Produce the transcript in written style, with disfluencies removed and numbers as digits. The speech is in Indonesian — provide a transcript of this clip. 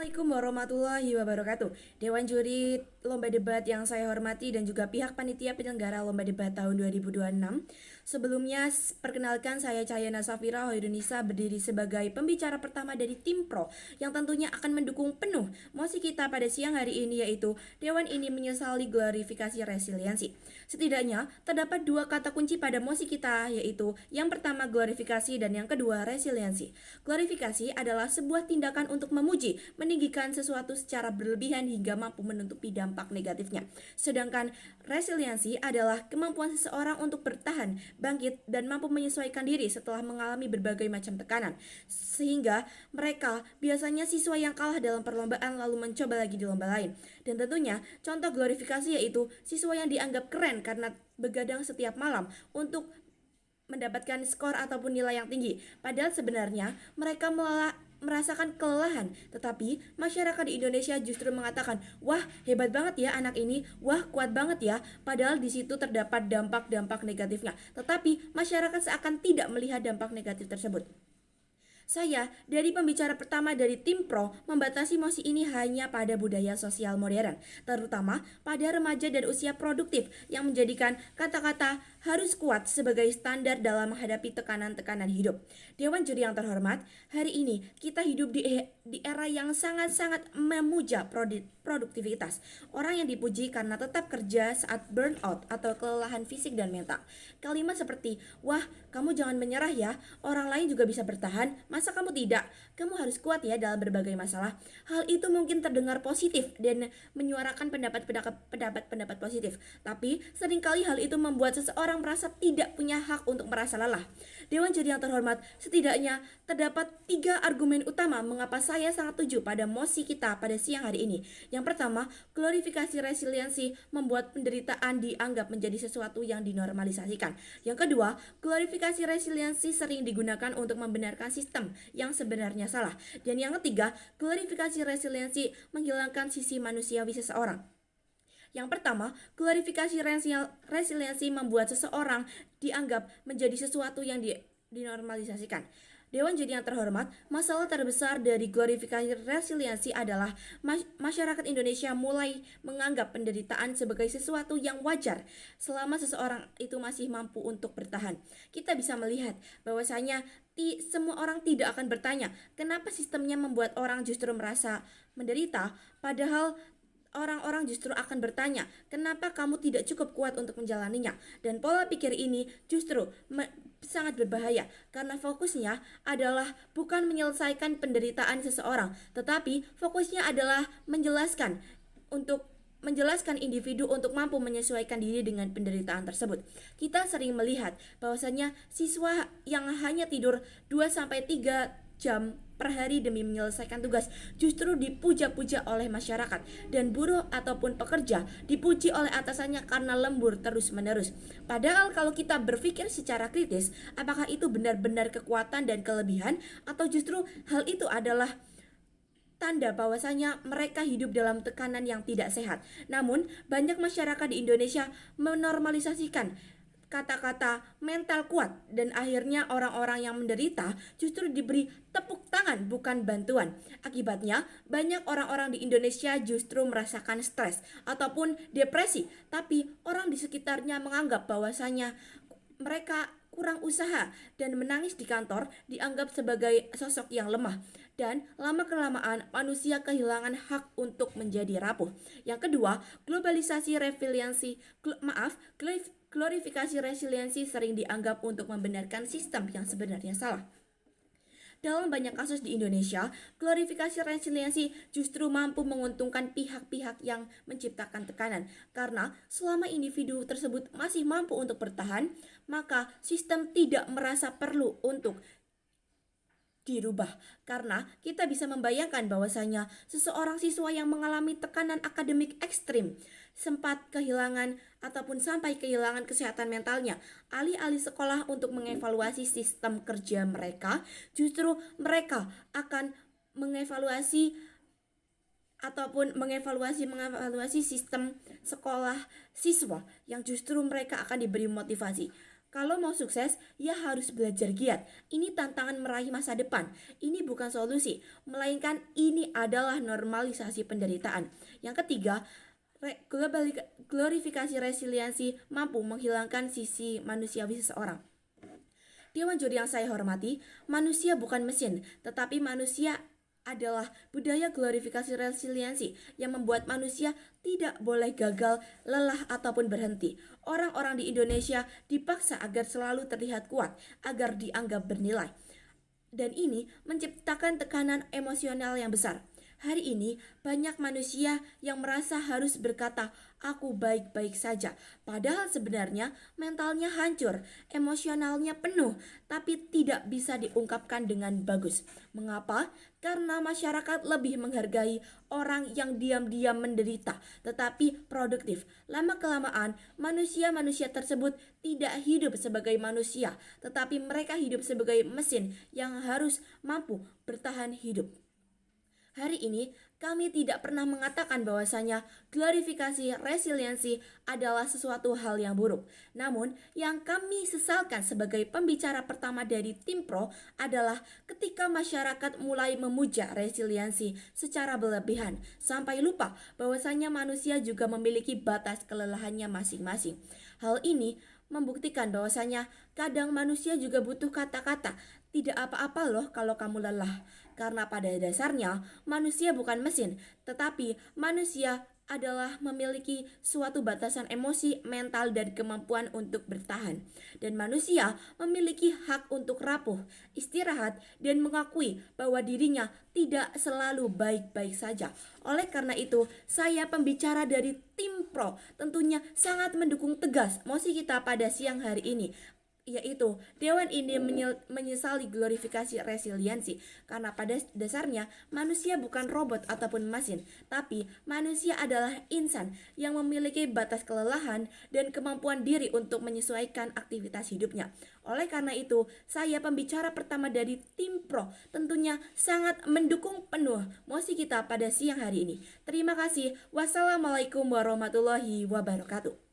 Assalamualaikum warahmatullahi wabarakatuh. Dewan juri lomba debat yang saya hormati dan juga pihak panitia penyelenggara lomba debat tahun 2026. Sebelumnya, perkenalkan saya Cahyana Safira Hoirunisa berdiri sebagai pembicara pertama dari tim pro yang tentunya akan mendukung penuh mosi kita pada siang hari ini, yaitu Dewan ini menyesali glorifikasi resiliensi. Setidaknya terdapat dua kata kunci pada mosi kita, yaitu yang pertama glorifikasi dan yang kedua resiliensi. Glorifikasi adalah sebuah tindakan untuk memuji, meninggikan sesuatu secara berlebihan hingga mampu menutupi dampak negatifnya. Sedangkan resiliensi adalah kemampuan seseorang untuk bertahan, bangkit, dan mampu menyesuaikan diri setelah mengalami berbagai macam tekanan. Sehingga mereka biasanya siswa yang kalah dalam perlombaan lalu mencoba lagi di lomba lain. Dan tentunya contoh glorifikasi yaitu siswa yang dianggap keren karena begadang setiap malam untuk mendapatkan skor ataupun nilai yang tinggi. Padahal sebenarnya mereka merasakan kelelahan, tetapi masyarakat di Indonesia justru mengatakan, wah hebat banget ya anak ini, wah kuat banget ya, padahal di situ terdapat dampak-dampak negatifnya. Tetapi masyarakat seakan tidak melihat dampak negatif tersebut. Saya, dari pembicara pertama dari tim pro, membatasi mosi ini hanya pada budaya sosial modern, terutama pada remaja dan usia produktif yang menjadikan kata-kata harus kuat sebagai standar dalam menghadapi tekanan-tekanan hidup. Dewan juri yang terhormat, hari ini kita hidup di era yang sangat-sangat memuja produktivitas. Orang yang dipuji karena tetap kerja saat burnout atau kelelahan fisik dan mental. Kalimat seperti, wah kamu jangan menyerah ya, orang lain juga bisa bertahan, masa kamu tidak? Kamu harus kuat ya dalam berbagai masalah. Hal itu mungkin terdengar positif dan menyuarakan pendapat positif. Tapi seringkali hal itu membuat seseorang merasa tidak punya hak untuk merasa lelah. Dewan juri yang terhormat, setidaknya terdapat 3 argumen utama mengapa saya sangat setuju pada mosi kita pada siang hari ini. Yang pertama, glorifikasi resiliensi membuat penderitaan dianggap menjadi sesuatu yang dinormalisasikan. Yang kedua, glorifikasi resiliensi sering digunakan untuk membenarkan sistem yang sebenarnya salah. Dan yang ketiga, glorifikasi resiliensi menghilangkan sisi manusiawi seseorang. Yang pertama, glorifikasi resiliensi membuat seseorang dianggap menjadi sesuatu yang dinormalisasikan. Dewan juri yang terhormat, masalah terbesar dari glorifikasi resiliensi adalah masyarakat Indonesia mulai menganggap penderitaan sebagai sesuatu yang wajar selama seseorang itu masih mampu untuk bertahan. Kita bisa melihat bahwasanya semua orang tidak akan bertanya kenapa sistemnya membuat orang justru merasa menderita, padahal orang-orang justru akan bertanya, kenapa kamu tidak cukup kuat untuk menjalaninya? Dan pola pikir ini justru sangat berbahaya karena fokusnya adalah bukan menyelesaikan penderitaan seseorang, tetapi fokusnya adalah menjelaskan individu untuk mampu menyesuaikan diri dengan penderitaan tersebut. Kita sering melihat bahwasanya siswa yang hanya tidur 2-3 jam per hari demi menyelesaikan tugas justru dipuja-puja oleh masyarakat, dan buruh ataupun pekerja dipuji oleh atasannya karena lembur terus-menerus. Padahal kalau kita berpikir secara kritis, apakah itu benar-benar kekuatan dan kelebihan atau justru hal itu adalah tanda bahwasanya mereka hidup dalam tekanan yang tidak sehat. Namun, banyak masyarakat di Indonesia menormalisasikan kata-kata mental kuat, dan akhirnya orang-orang yang menderita justru diberi tepuk tangan bukan bantuan. Akibatnya banyak orang-orang di Indonesia justru merasakan stres ataupun depresi, tapi orang di sekitarnya menganggap bahwasanya mereka kurang usaha dan menangis di kantor dianggap sebagai sosok yang lemah, dan lama-kelamaan manusia kehilangan hak untuk menjadi rapuh. Yang kedua, glorifikasi resiliensi sering dianggap untuk membenarkan sistem yang sebenarnya salah. Dalam banyak kasus di Indonesia, glorifikasi resiliensi justru mampu menguntungkan pihak-pihak yang menciptakan tekanan. Karena selama individu tersebut masih mampu untuk bertahan, maka sistem tidak merasa perlu untuk dirubah. Karena kita bisa membayangkan bahwasanya seseorang siswa yang mengalami tekanan akademik ekstrim sempat kehilangan ataupun sampai kehilangan kesehatan mentalnya. Alih-alih sekolah untuk mengevaluasi sistem kerja mereka, justru mereka akan mengevaluasi mengevaluasi sistem sekolah siswa yang justru mereka akan diberi motivasi. Kalau mau sukses, ya harus belajar giat. Ini tantangan meraih masa depan. Ini bukan solusi, melainkan ini adalah normalisasi penderitaan. Yang ketiga, glorifikasi resiliensi mampu menghilangkan sisi manusiawi seseorang. Dewan juri yang saya hormati, manusia bukan mesin, tetapi manusia adalah budaya glorifikasi resiliensi yang membuat manusia tidak boleh gagal, lelah, ataupun berhenti. Orang-orang di Indonesia dipaksa agar selalu terlihat kuat, agar dianggap bernilai. Dan ini menciptakan tekanan emosional yang besar. Hari ini banyak manusia yang merasa harus berkata, aku baik-baik saja. Padahal sebenarnya mentalnya hancur, emosionalnya penuh, tapi tidak bisa diungkapkan dengan bagus. Mengapa? Karena masyarakat lebih menghargai orang yang diam-diam menderita, tetapi produktif. Lama-kelamaan, manusia-manusia tersebut tidak hidup sebagai manusia, tetapi mereka hidup sebagai mesin yang harus mampu bertahan hidup. Hari ini, kami tidak pernah mengatakan bahwasanya glorifikasi resiliensi adalah sesuatu hal yang buruk. Namun, yang kami sesalkan sebagai pembicara pertama dari tim pro adalah ketika masyarakat mulai memuja resiliensi secara berlebihan, sampai lupa bahwasanya manusia juga memiliki batas kelelahannya masing-masing. Hal ini membuktikan bahwasanya kadang manusia juga butuh kata-kata, tidak apa-apa loh kalau kamu lelah. Karena pada dasarnya manusia bukan mesin, tetapi manusia adalah memiliki suatu batasan emosi, mental, dan kemampuan untuk bertahan. Dan manusia memiliki hak untuk rapuh, istirahat, dan mengakui bahwa dirinya tidak selalu baik-baik saja. Oleh karena itu, saya pembicara dari tim pro tentunya sangat mendukung tegas mosi kita pada siang hari ini, yaitu Dewan ini menyesali glorifikasi resiliensi karena pada dasarnya manusia bukan robot ataupun mesin, tapi manusia adalah insan yang memiliki batas kelelahan dan kemampuan diri untuk menyesuaikan aktivitas hidupnya. Oleh karena itu, saya pembicara pertama dari tim pro tentunya sangat mendukung penuh mosi kita pada siang hari ini. Terima kasih. Wassalamualaikum warahmatullahi wabarakatuh.